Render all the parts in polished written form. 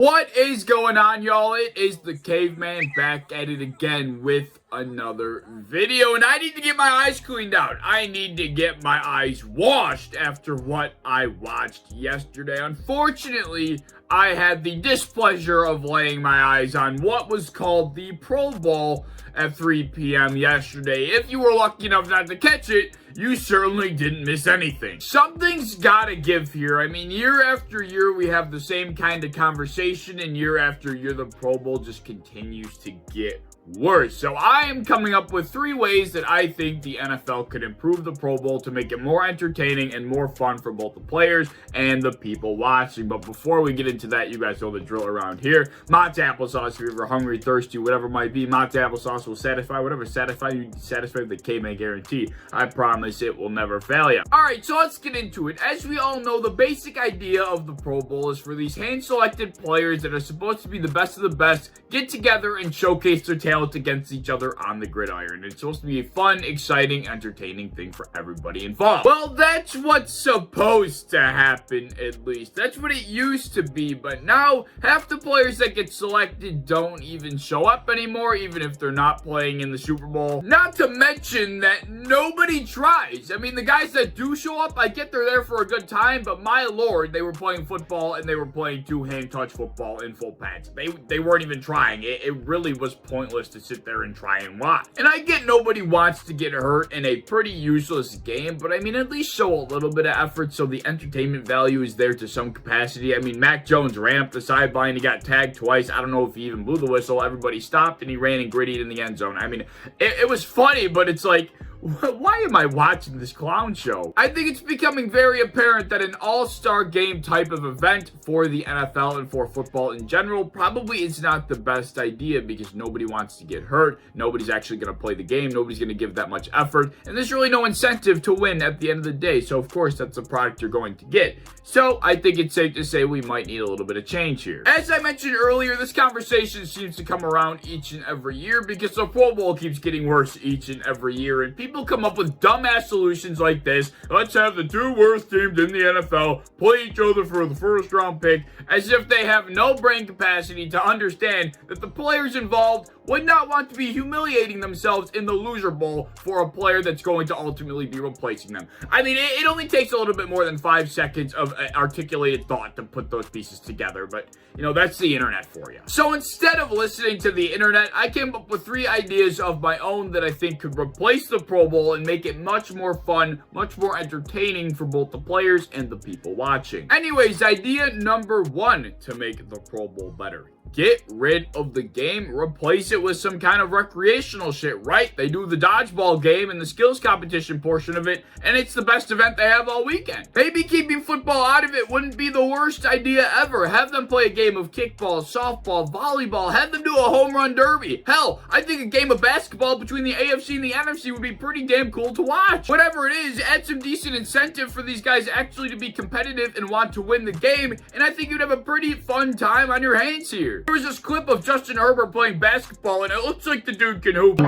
What is going on, y'all? It is the Caveman back at it again with another video, and I need to get my eyes cleaned out. I need to get my eyes washed after what I watched yesterday. Unfortunately, I had the displeasure of laying my eyes on what was called the Pro Bowl at 3 p.m. yesterday. If you were lucky enough not to catch it, you certainly didn't miss anything. Something's gotta give here. I mean, year after year, we have the same kind of conversation, and year after year, the Pro Bowl just continues to get worse. So I am coming up with 3 ways that I think the NFL could improve the Pro Bowl to make it more entertaining and more fun for both the players and the people watching. But before we get into that, you guys know the drill around here. Mott's applesauce, if you're ever hungry, thirsty, whatever it might be, Mott's applesauce will satisfy whatever satisfy you, satisfy the K-Man guarantee. I promise it will never fail you. Alright, so let's get into it. As we all know, the basic idea of the Pro Bowl is for these hand-selected players that are supposed to be the best of the best get together and showcase their talent against each other on the gridiron. It's supposed to be a fun, exciting, entertaining thing for everybody involved. Well, that's what's supposed to happen, at least. That's what it used to be, but now half the players that get selected don't even show up anymore, even if they're not playing in the Super Bowl. Not to mention that nobody tries. I mean, the guys that do show up, I get they're there for a good time, but my lord, they were playing football and they were playing two-hand touch football in full pads. They weren't even trying. It really was pointless to sit there and try and watch. And I get nobody wants to get hurt in a pretty useless game, but I mean, at least show a little bit of effort so the entertainment value is there to some capacity. I mean, Mac Jones ran up the sideline, he got tagged twice. I don't know if he even blew the whistle. Everybody stopped and he ran and grittied in the end zone. I mean, it was funny, but it's like, why am I watching this clown show? I think it's becoming very apparent that an all-star game type of event for the NFL and for football in general probably is not the best idea because nobody wants to get hurt. Nobody's actually going to play the game. Nobody's going to give that much effort. And there's really no incentive to win at the end of the day. So, of course, that's the product you're going to get. So, I think it's safe to say we might need a little bit of change here. As I mentioned earlier, this conversation seems to come around each and every year because the Pro Bowl keeps getting worse each and every year. And people come up with dumbass solutions like this. Let's have the 2 worst teams in the NFL play each other for the first round pick, as if they have no brain capacity to understand that the players involved would not want to be humiliating themselves in the loser bowl for a player that's going to ultimately be replacing them. I mean, it only takes a little bit more than 5 seconds of articulated thought to put those pieces together, but you know, that's the internet for you. So instead of listening to the internet, I came up with 3 ideas of my own that I think could replace the Pro Bowl and make it much more fun, much more entertaining for both the players and the people watching. Anyways, idea number 1 to make the Pro Bowl better. Get rid of the game, replace it with some kind of recreational shit, right? They do the dodgeball game and the skills competition portion of it, and it's the best event they have all weekend. Maybe keeping football out of it wouldn't be the worst idea ever. Have them play a game of kickball, softball, volleyball, have them do a home run derby. Hell, I think a game of basketball between the AFC and the NFC would be pretty damn cool to watch. Whatever it is, add some decent incentive for these guys actually to be competitive and want to win the game, and I think you'd have a pretty fun time on your hands here. There was this clip of Justin Herbert playing basketball, and it looks like the dude can hoop.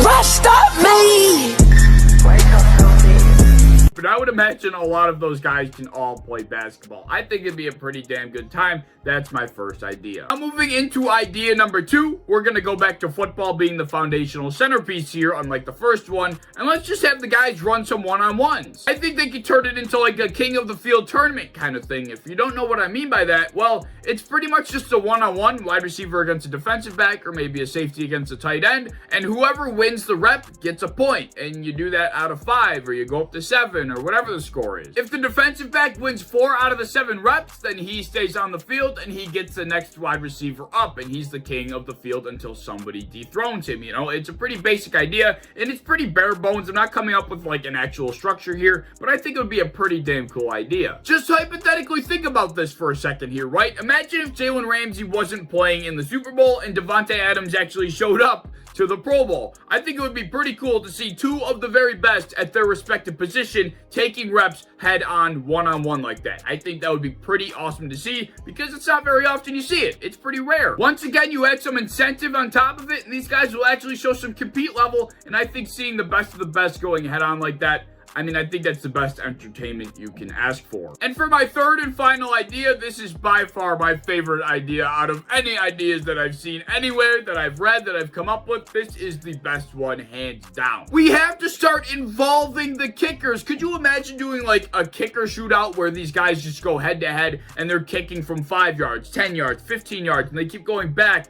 Rest up me! But I would imagine a lot of those guys can all play basketball. I think it'd be a pretty damn good time. That's my first idea. Now, moving into idea number 2, we're going to go back to football being the foundational centerpiece here, unlike the first one, and let's just have the guys run some one-on-ones. I think they could turn it into like a king of the field tournament kind of thing. If you don't know what I mean by that, well, it's pretty much just a one-on-one wide receiver against a defensive back, or maybe a safety against a tight end, and whoever wins the rep gets a point, and you do that out of 5, or you go up to 7, or whatever the score is. If the defensive back wins 4 out of the 7 reps, then he stays on the field and he gets the next wide receiver up, and he's the king of the field until somebody dethrones him. You know, it's a pretty basic idea and it's pretty bare bones. I'm not coming up with like an actual structure here, but I think it would be a pretty damn cool idea. Just hypothetically think about this for a second here, right? Imagine if Jalen Ramsey wasn't playing in the Super Bowl and Devontae Adams actually showed up to the Pro Bowl. I think it would be pretty cool to see 2 of the very best at their respective position taking reps head-on, one-on-one like that. I think that would be pretty awesome to see because it's not very often you see it. It's pretty rare. Once again, you add some incentive on top of it, and these guys will actually show some compete level, and I think seeing the best of the best going head-on like that, I mean, I think that's the best entertainment you can ask for. And for my third and final idea, this is by far my favorite idea out of any ideas that I've seen anywhere, that I've read, that I've come up with. This is the best one, hands down. We have to start involving the kickers. Could you imagine doing like a kicker shootout where these guys just go head to head and they're kicking from 5 yards, 10 yards, 15 yards, and they keep going back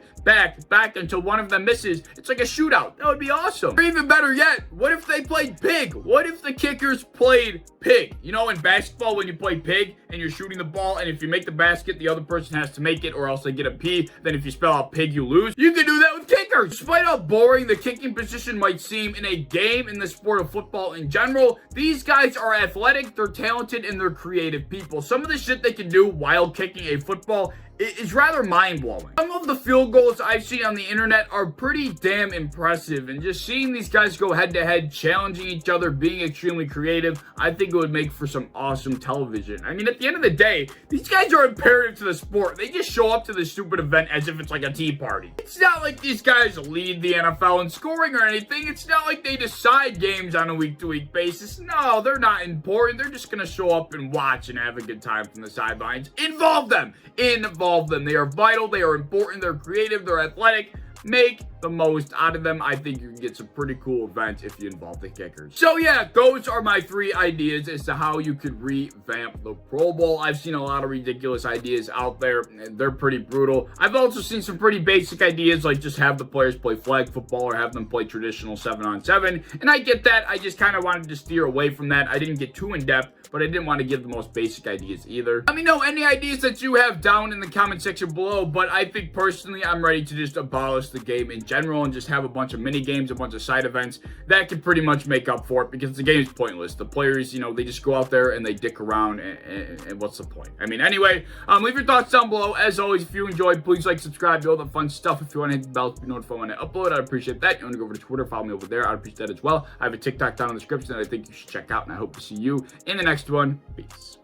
until one of them misses? It's like a shootout. That would be awesome. Or even better yet, what if they played pig? What if the kickers played pig? You know, in basketball, when you play pig and you're shooting the ball, and if you make the basket, the other person has to make it, or else they get a P. Then if you spell out pig, you lose. You can do that with kickers. Despite how boring the kicking position might seem in a game in the sport of football in general, these guys are athletic, they're talented, and they're creative people. Some of the shit they can do while kicking a football is rather mind-blowing. Some of the field goals I've seen on the internet are pretty damn impressive, and just seeing these guys go head-to-head, challenging each other, being extremely creative, I think it would make for some awesome television. I mean, at the end of the day, these guys are imperative to the sport. They just show up to this stupid event as if it's like a tea party. It's not like these guys lead the NFL in scoring or anything. It's not like they decide games on a week-to-week basis. No, they're not important. They're just gonna show up and watch and have a good time from the sidelines. Involve them. They are vital, they are important, they're creative, they're athletic. Make the most out of them. I think you can get some pretty cool events if you involve the kickers. So yeah, those are my 3 ideas as to how you could revamp the Pro Bowl. I've seen a lot of ridiculous ideas out there, and they're pretty brutal. I've also seen some pretty basic ideas, like just have the players play flag football or have them play traditional 7-on-7. And I get that. I just kind of wanted to steer away from that. I didn't get too in-depth, but I didn't want to give the most basic ideas either. Let me know any ideas that you have down in the comment section below, but I think personally I'm ready to just abolish the game in general and just have a bunch of mini games, a bunch of side events that can pretty much make up for it, because the game is pointless. The players, you know, they just go out there and they dick around, and what's the point? I mean, anyway, leave your thoughts down below. As always, if you enjoyed, please like, subscribe, do all the fun stuff. If you want to hit the bell to be notified when I upload, I'd appreciate that. You want to go over to Twitter, follow me over there, I'd appreciate that as well. I have a TikTok down in the description that I think you should check out, and I hope to see you in the next one. Peace.